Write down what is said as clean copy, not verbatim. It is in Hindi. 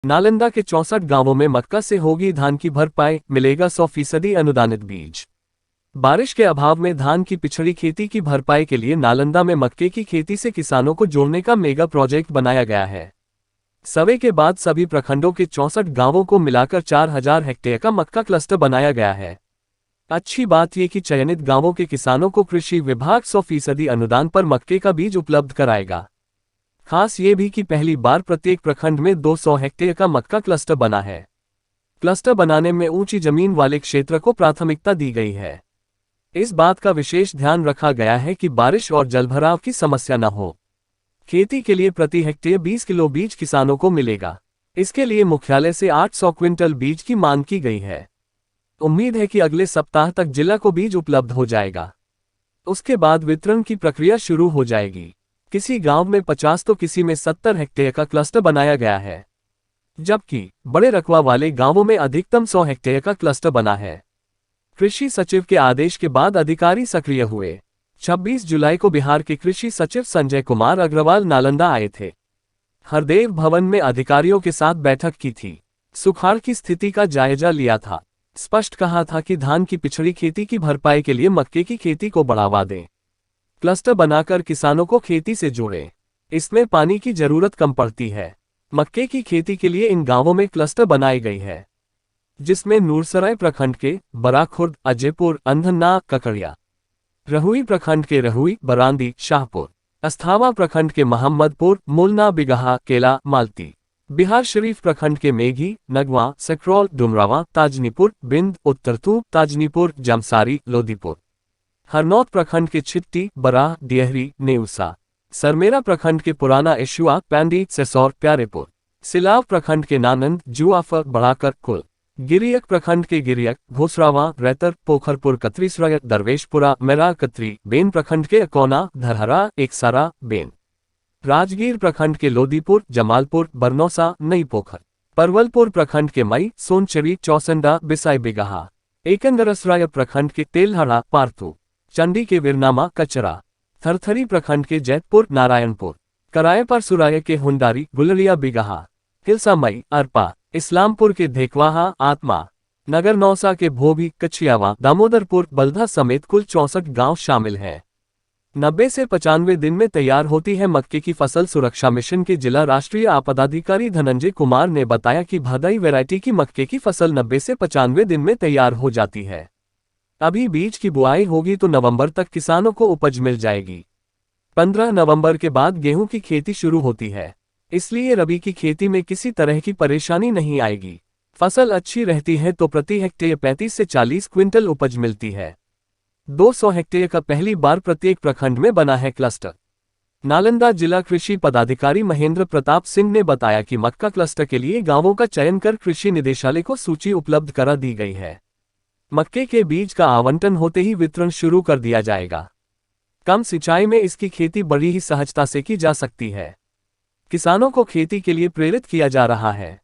नालंदा के 64 गांवों में मक्का से होगी धान की भरपाई, मिलेगा 100% अनुदानित बीज। बारिश के अभाव में धान की पिछड़ी खेती की भरपाई के लिए नालंदा में मक्के की खेती से किसानों को जोड़ने का मेगा प्रोजेक्ट बनाया गया है। सर्वे के बाद सभी प्रखंडों के 64 गांवों को मिलाकर 4000 हेक्टेयर का मक्का क्लस्टर बनाया गया है। अच्छी बात यह कि चयनित गांवों के किसानों को कृषि विभाग 100% अनुदान पर मक्के का बीज उपलब्ध कराएगा। खास ये भी कि पहली बार प्रत्येक प्रखंड में 200 हेक्टेयर का मक्का क्लस्टर बना है। क्लस्टर बनाने में ऊंची जमीन वाले क्षेत्र को प्राथमिकता दी गई है। इस बात का विशेष ध्यान रखा गया है कि बारिश और जलभराव की समस्या न हो। खेती के लिए प्रति हेक्टेयर 20 किलो बीज किसानों को मिलेगा। इसके लिए मुख्यालय से 800 क्विंटल बीज की मांग की गई है। उम्मीद है कि अगले सप्ताह तक जिला को बीज उपलब्ध हो जाएगा। उसके बाद वितरण की प्रक्रिया शुरू हो जाएगी। किसी गांव में 50 तो किसी में 70 हेक्टेयर का क्लस्टर बनाया गया है, जबकि बड़े रकबा वाले गांवों में अधिकतम 100 हेक्टेयर का क्लस्टर बना है। कृषि सचिव के आदेश के बाद अधिकारी सक्रिय हुए। 26 जुलाई को बिहार के कृषि सचिव संजय कुमार अग्रवाल नालंदा आए थे। हरदेव भवन में अधिकारियों के साथ बैठक की थी। सुखाड़ की स्थिति का जायजा लिया था। स्पष्ट कहा था कि धान की पिछड़ी खेती की भरपाई के लिए मक्के की खेती को बढ़ावा दें। क्लस्टर बनाकर किसानों को खेती से जोड़ें। इसमें पानी की जरूरत कम पड़ती है। मक्के की खेती के लिए इन गांवों में क्लस्टर बनाई गई है, जिसमें नूरसराय प्रखंड के बराखुर्द, अजयपुर, अंधननाग, ककड़िया, रहुई प्रखंड के रहुई, बरांदी, शाहपुर, अस्थावा प्रखंड के मोहम्मदपुर, मुलना, बिगहा, केला, मालती, बिहार शरीफ प्रखंड के मेघी, नगवा, सकरौल, डुमरावा, ताजनीपुर, बिंद, उत्तरतू, ताजनीपुर, जमसारी, लोदीपुर, हरनौत प्रखंड के छिट्टी, बराह, डिहरी, नेउसा, सरमेरा प्रखंड के पुराना एशुआ, पैंडी, सेसौर, प्यारेपुर, सिलाव प्रखंड के नानंद, जुआफर, बढ़ाकर, कुल, गिरियक प्रखंड के गिरियक, घोसरावा, रैतर, पोखरपुर, कतरीसराय, दरवेशपुरा, मेरा कतरी, बेन प्रखंड के अकौना, धरहरा, एकसारा, बेन, राजगीर प्रखंड के लोदीपुर, जमालपुर, बरनौसा, नई पोखर, परवलपुर प्रखंड के मई, सोनचरी, चौसंडा, बिसाई, बिगहा, एकंदरसराय प्रखंड के तेलहड़ा, पार्थू, चंडी के विरनामा, कचरा, थरथरी प्रखंड के जैतपुर, नारायणपुर, करायपारसुराय के हुंडारी, गुलरिया, बिगहा, हिलसा, मई, अरपा, इस्लामपुर के धेकवाहा, आत्मा, नगर नौसा के भोभी, कछियावा, दामोदरपुर, बल्धा समेत कुल 64 गांव शामिल हैं। 90 से 95 दिन में तैयार होती है मक्के की फसल। सुरक्षा मिशन के जिला राष्ट्रीय आपदाधिकारी धनंजय कुमार ने बताया कि भादाई वैरायटी की मक्के की फसल 90 से 95 दिन में तैयार हो जाती है। अभी बीज की बुआई होगी तो नवंबर तक किसानों को उपज मिल जाएगी। 15 नवंबर के बाद गेहूं की खेती शुरू होती है, इसलिए रबी की खेती में किसी तरह की परेशानी नहीं आएगी। फसल अच्छी रहती है तो प्रति हेक्टेयर 35 से 40 क्विंटल उपज मिलती है। 200 हेक्टेयर का पहली बार प्रत्येक प्रखंड में बना है क्लस्टर। नालंदा जिला कृषि पदाधिकारी महेंद्र प्रताप सिंह ने बताया कि मक्का क्लस्टर के लिए गांवों का चयन कर कृषि निदेशालय को सूची उपलब्ध करा दी गई है। मक्के के बीज का आवंटन होते ही वितरण शुरू कर दिया जाएगा। कम सिंचाई में इसकी खेती बड़ी ही सहजता से की जा सकती है। किसानों को खेती के लिए प्रेरित किया जा रहा है।